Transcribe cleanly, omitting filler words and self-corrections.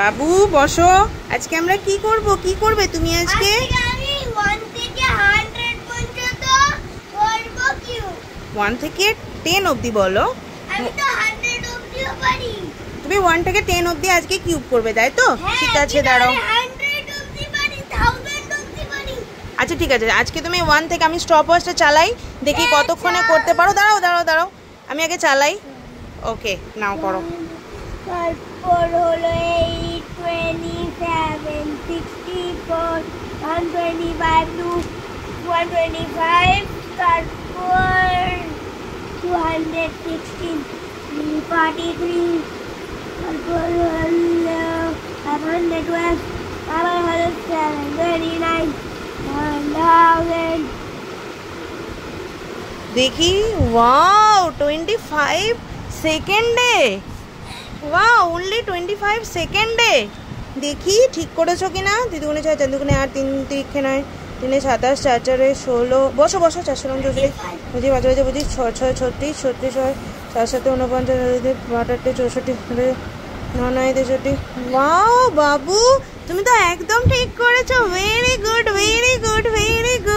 বাবু বসো। আজকে আমরা কি করব? কি করবে তুমি আজকে? আমি 1 থেকে 100 পর্যন্ত করব কিউব। 1 থেকে 10 অবধি বলো। আমি তো 100 অবধিও পারি। তুমি 1 থেকে 10 অবধি আজকে কিউব করবে, তাই তো? ঠিক আছে, দাঁড়াও। 100 অবধি পারি, 1000 অবধি পারি। আচ্ছা ঠিক আছে, আজকে তুমি 1 থেকে, আমি স্টপ ওয়াচটা চালাই, দেখি কতক্ষণে করতে পারো। দাঁড়াও দাঁড়াও দাঁড়াও, আমি আগে চালাই। ওকে, নাও করো। তারপর হলো 8, 27, 64, 125 to 125, তারপর 216, 343, তারপর হলো 512, তারপর হলো 729, 1000। দেখি, ওয়াও 25 সেকেন্ডে। ওয়াও, অনলি 25 সেকেন্ডে। দেখি ঠিক করেছো কিনা। 3 দুগুণে 6, 4 দুগুণে 8, 3 তিরিক্ষে 9, 3 27, 4 4 16। বসো বসো। 4 16 24, 25 25 25, 6 6 36, 36 হয়, 7 7 49, 8 8 64, 9 9 63। ওয়াও বাবু, তুমি তো একদম ঠিক করেছো। Very good, very good, very good.